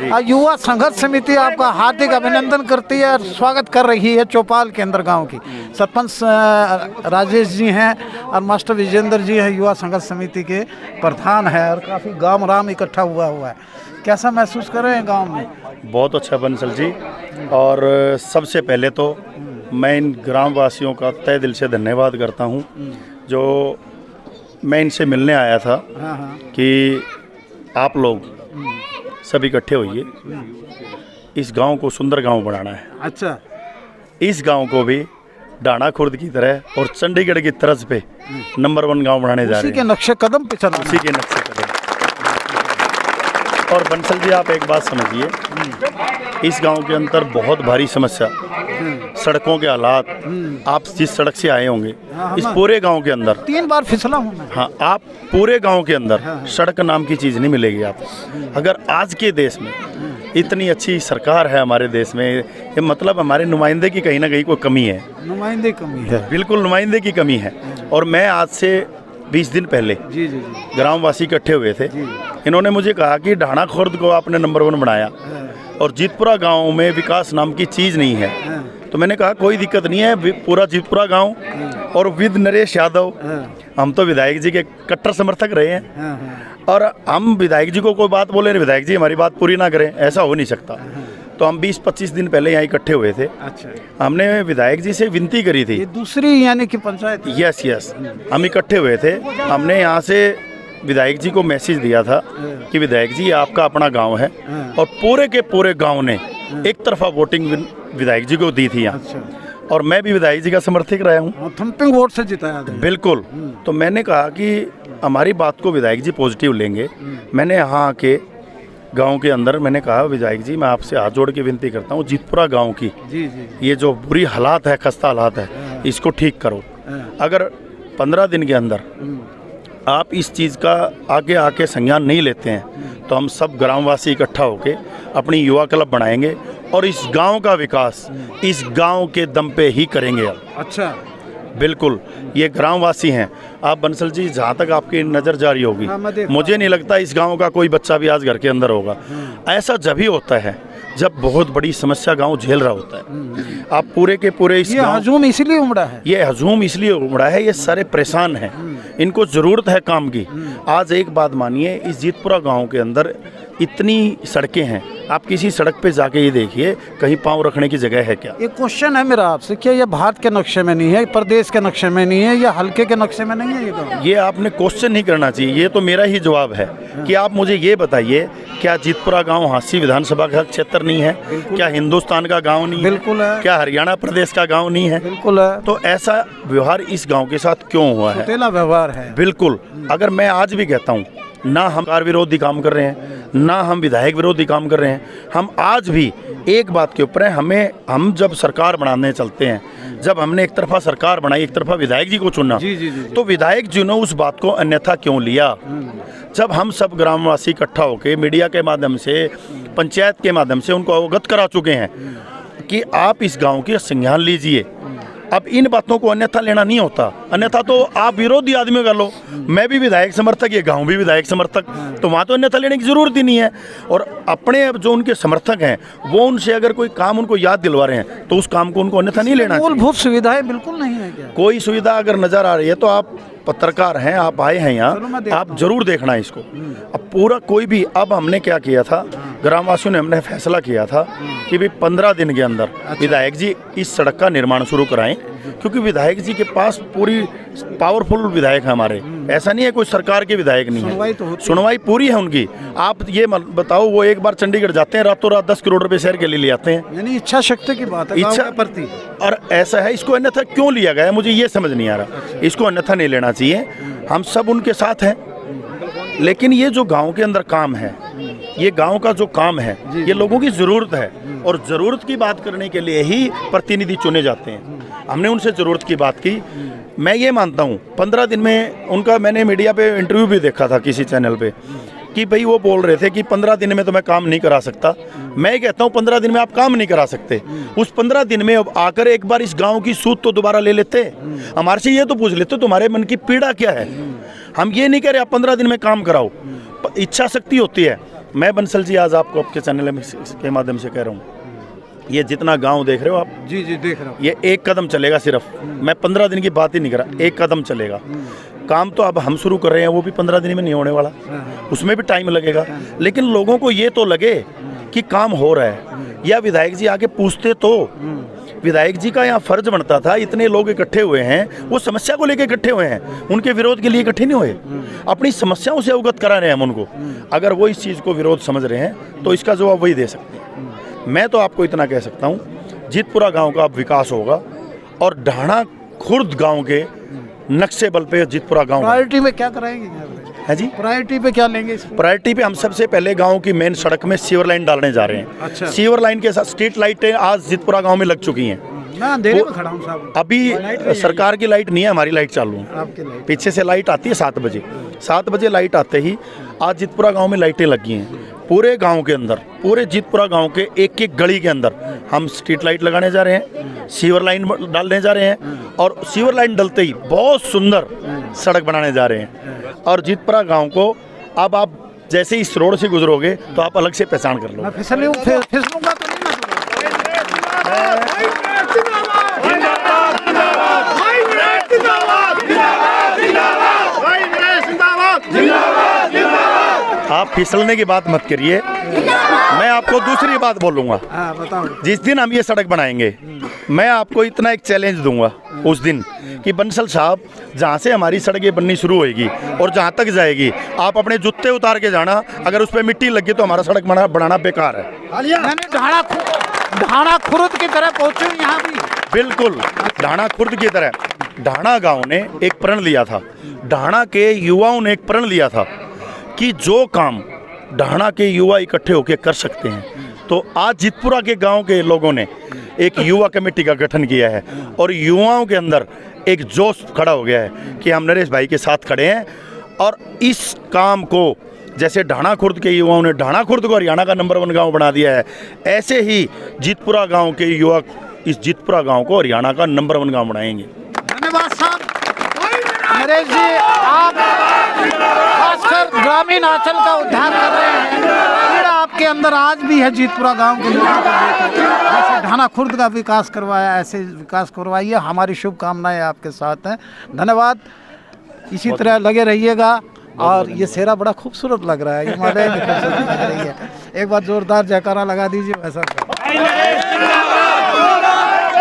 युवा संघर्ष समिति आपका हार्दिक अभिनंदन करती है और स्वागत कर रही है चौपाल केंद्र गांव की। सरपंच राजेश जी हैं और मास्टर विजेंद्र जी हैं, युवा संघर्ष समिति के प्रधान है और काफ़ी गांव राम इकट्ठा हुआ है। कैसा महसूस कर रहे हैं गांव में? बहुत अच्छा बंसल जी, और सबसे पहले तो मैं इन ग्रामवासियों का तहे दिल से धन्यवाद करता हूं, जो मैं इनसे मिलने आया था कि आप लोग सब इकट्ठे होइए, इस गांव को सुंदर गांव बनाना है। अच्छा, इस गांव को भी डाणा खुर्द की तरह और चंडीगढ़ की तर्ज पे नंबर 1 गांव बनाने जा रहे हैं। उसी के नक्शे कदम पे चलना, उसी के नक्शे कदम। और बंसल जी, आप एक बात समझिए, इस गांव के अंदर बहुत भारी समस्या, सड़कों के हालात, आप जिस सड़क से आए होंगे, इस पूरे गांव के अंदर 3 बार फिसला हूँ मैं। हाँ, आप पूरे गांव के अंदर सड़क नाम की चीज़ नहीं मिलेगी आपको। अगर आज के देश में इतनी अच्छी सरकार है हमारे देश में, ये मतलब हमारे नुमाइंदे की कहीं ना कहीं कोई कमी है। नुमाइंदे कमी है, बिल्कुल नुमाइंदे की कमी है। और मैं आज से 20 दिन पहले ग्रामवासी इकट्ठे हुए थे, इन्होंने मुझे कहा कि ढाणा खुर्द को आपने नंबर 1 बनाया और जीतपुरा गांव में विकास नाम की चीज़ नहीं है। तो मैंने कहा कोई दिक्कत नहीं है, पूरा जीतपुरा गांव और विद नरेश यादव, हम तो विधायक जी के कट्टर समर्थक रहे हैं, और हम विधायक जी को कोई बात बोले, विधायक जी हमारी बात पूरी ना करें, ऐसा हो नहीं सकता। तो हम 20-25 दिन पहले यहाँ इकट्ठे हुए थे। अच्छा, हमने विधायक जी से विनती करी थी, ये दूसरी यानी कि पंचायत। यस, हम इकट्ठे हुए थे। हमने यहाँ से विधायक जी को मैसेज दिया था कि विधायक जी आपका अपना गांव है, और पूरे के पूरे गांव ने एक तरफा वोटिंग विधायक जी को दी थी यहाँ, और मैं भी विधायक जी का समर्थक रहा हूँ, थम्पिंग वोट से जिताया। बिल्कुल। तो मैंने कहा कि हमारी बात को विधायक जी पॉजिटिव लेंगे। मैंने यहाँ के गांव के अंदर मैंने कहा, विधायक जी मैं आपसे हाथ जोड़ के विनती करता हूँ, जीतपुरा गांव की ये जो बुरी हालात है, खस्ता हालात है, इसको ठीक करो। अगर 15 दिन के अंदर आप इस चीज़ का आगे आके संज्ञान नहीं लेते हैं, तो हम सब ग्रामवासी इकट्ठा होके अपनी युवा क्लब बनाएंगे और इस गांव का विकास इस गांव के दम पे ही करेंगे। अच्छा, बिल्कुल, ये ग्रामवासी हैं। आप बंसल जी, जहाँ तक आपकी नज़र जा रही होगी, मुझे नहीं लगता इस गांव का कोई बच्चा भी आज घर के अंदर होगा। ऐसा जब ही होता है जब बहुत बड़ी समस्या गांव झेल रहा होता है। आप पूरे के पूरे इस हजूम इसलिए उमड़ा है, ये हजूम इसलिए उमड़ा है, ये सारे परेशान हैं, इनको ज़रूरत है काम की। आज एक बात मानिए, इस जीतपुरा गांव के अंदर इतनी सड़कें हैं, आप किसी सड़क पे जाके ये देखिए, कहीं पाँव रखने की जगह है क्या? एक क्वेश्चन है मेरा आपसे, क्या ये भारत के नक्शे में नहीं है, प्रदेश के नक्शे में नहीं है, या हल्के के नक्शे में नहीं है? ये आपने क्वेश्चन नहीं करना चाहिए, ये तो मेरा ही जवाब है कि आप मुझे ये बताइए, क्या जीतपुरा गांव हांसी विधानसभा का क्षेत्र नहीं है? क्या हिंदुस्तान का गांव नहीं है? बिल्कुल है। क्या हरियाणा प्रदेश का गांव नहीं है? बिल्कुल है। तो ऐसा व्यवहार इस गांव के साथ क्यों हुआ है? सौतेला व्यवहार है। बिल्कुल। अगर मैं आज भी कहता हूँ, ना हम सरकार विरोधी काम कर रहे हैं, ना हम विधायक विरोधी काम कर रहे हैं, हम आज भी एक बात के ऊपर हैं, हम जब सरकार बनाने चलते हैं, जब हमने एक तरफा सरकार बनाई, एक तरफा विधायक जी को चुना, तो विधायक जी ने उस बात को अन्यथा क्यों लिया? जब हम सब ग्रामवासी इकट्ठा होकर मीडिया के माध्यम से, पंचायत के माध्यम से उनको अवगत करा चुके हैं कि आप इस गांव की संज्ञान लीजिए, अब इन बातों को अन्यथा लेना नहीं होता। अन्यथा तो आप विरोधी आदमी कर लो, मैं भी विधायक समर्थक, ये गांव भी विधायक समर्थक, तो वहाँ तो अन्यथा लेने की जरूरत ही नहीं है। और अपने जो उनके समर्थक हैं, वो उनसे अगर कोई काम उनको याद दिलवा रहे हैं, तो उस काम को उनको अन्यथा नहीं लेना। मूलभूत सुविधाएं बिल्कुल नहीं है क्या? कोई सुविधा अगर नजर आ रही है, तो आप पत्रकार हैं, आप आए हैं यहाँ, आप जरूर देखना इसको। अब पूरा कोई भी, अब हमने क्या किया था, ग्रामवासियों ने हमने फैसला किया था कि भाई 15 दिन के अंदर विधायक जी इस सड़क का निर्माण शुरू कराएं, क्योंकि विधायक जी के पास पूरी पावरफुल विधायक है हमारे, ऐसा नहीं है कोई सरकार के विधायक नहीं है, सुनवाई पूरी है उनकी। आप ये बताओ, वो एक बार चंडीगढ़ जाते हैं, रातों रात 10 करोड़ रुपए शहर के लिए ले आते हैं, यानी इच्छा शक्ति की बात है, इच्छा प्रति। और ऐसा है, इसको अन्यथा क्यों लिया गया है, मुझे ये समझ नहीं आ रहा। इसको अन्यथा नहीं लेना चाहिए, हम सब उनके साथ हैं, लेकिन ये जो गांव के अंदर काम है, ये गांव का जो काम है, ये लोगों की ज़रूरत है, और ज़रूरत की बात करने के लिए ही प्रतिनिधि चुने जाते हैं। हमने उनसे ज़रूरत की बात की। मैं ये मानता हूँ 15 दिन में उनका, मैंने मीडिया पे इंटरव्यू भी देखा था किसी चैनल पे, कि भाई वो बोल रहे थे कि 15 दिन में तो मैं काम नहीं करा सकता। मैं कहता हूँ 15 दिन में आप काम नहीं करा सकते, उस 15 दिन में अब आकर एक बार इस गांव की सूद तो दोबारा ले लेते, हमारे से ये तो पूछ लेते तुम्हारे मन की पीड़ा क्या है। हम ये नहीं कह रहे आप 15 दिन में काम कराओ, इच्छा शक्ति होती है, मैं बंसल जी आज आपको आपके चैनल में के माध्यम से कह रहा हूँ, ये जितना गांव देख रहे हो आप, जी जी देख रहा हूँ, ये एक कदम चलेगा सिर्फ। मैं 15 दिन की बात ही नहीं कर रहा, एक कदम चलेगा। काम तो अब हम शुरू कर रहे हैं, वो भी 15 दिन में नहीं होने वाला, उसमें भी टाइम लगेगा। लेकिन लोगों को ये तो लगे कि काम हो रहा है, या विधायक जी आके पूछते तो। विधायक जी का यहाँ फर्ज बनता था, इतने लोग इकट्ठे हुए हैं, वो समस्या को लेकर इकट्ठे हुए हैं, उनके विरोध के लिए इकट्ठे नहीं हुए, अपनी समस्याओं से अवगत करा रहे हैं हम उनको। अगर वो इस चीज़ को विरोध समझ रहे हैं तो इसका जवाब वही दे सकते हैं। मैं तो आपको इतना कह सकता हूँ, जीतपुरा गांव का अब विकास होगा और ढाणा खुर्द गांव के नक्शे बल पे जीतपुरा गांव। प्रायोरिटी में क्या कराएंगे है जी? प्रायोरिटी पे क्या लेंगे? प्रायोरिटी पे हम सबसे पहले गांव की मेन सड़क में सीवर लाइन डालने जा रहे हैं। अच्छा। सीवर लाइन के साथ स्ट्रीट लाइटें आज जीतपुरा गांव में लग चुकी हैं। मैं अंधेरे में खड़ा हूँ साहब। अभी सरकार की लाइट नहीं है, हमारी लाइट चालू है। आपकी लाइट पीछे से लाइट आती है 7 बजे। 7 बजे लाइट आते ही आज जीतपुरा गांव में लाइटें लगी हैं। पूरे गांव के अंदर, पूरे जीतपुरा गांव के एक एक गली के अंदर हम स्ट्रीट लाइट लगाने जा रहे हैं, सीवर लाइन डालने जा रहे हैं, और सीवर लाइन डलते ही बहुत सुंदर सड़क बनाने जा रहे हैं। और जीतपुरा गांव को अब आप जैसे इस रोड से गुजरोगे तो आप अलग से पहचान कर लो। मैं फिसलूंगा तो नहीं आप फिसलने की बात मत करिए, मैं आपको दूसरी बात बोलूँगा। बताओ। जिस दिन हम ये सड़क बनाएंगे, मैं आपको इतना एक चैलेंज दूंगा उस दिन कि बंसल साहब, जहाँ से हमारी सड़कें बननी शुरू होएगी और जहाँ तक जाएगी, आप अपने जूते उतार के जाना। अगर उस पर मिट्टी लगी तो हमारा सड़क बनाना बेकार है। मैंने ढाणा खुर्द की तरह पहुँचूँ यहाँ भी। बिल्कुल, ढाणा खुर्द की तरह। ढाणा गांव ने एक प्रण लिया था, ढाणा के युवाओं ने एक प्रण लिया था कि जो काम ढाणा के युवा इकट्ठे होकर कर सकते हैं, तो आज जीतपुरा के गांव के लोगों ने एक युवा कमेटी का गठन किया है और युवाओं के अंदर एक जोश खड़ा हो गया है कि हम नरेश भाई के साथ खड़े हैं। और इस काम को जैसे ढाणा खुर्द के युवाओं ने ढाणा खुर्द को हरियाणा का नंबर 1 गांव बना दिया है, ऐसे ही जीतपुरा गांव के युवा इस जीतपुरा गांव को हरियाणा का नंबर 1 गांव बनाएंगे। धन्यवाद साहब। नरेश जी, आप खासकर ग्रामीण आंचल का उद्धार कर रहे हैं। पीड़ा आपके अंदर आज भी है जीतपुरा गांव के लोगों को लेकर। जैसे ढाणा खुर्द का विकास करवाया, ऐसे विकास करवाइए। हमारी शुभकामनाएं आपके साथ हैं। धन्यवाद। इसी तरह लगे रहिएगा। और ये सेहरा बड़ा खूबसूरत लग रहा है, ये माले में खूबसूरत लग रही है। एक बार जोरदार जयकारा लगा दीजिए वैसा।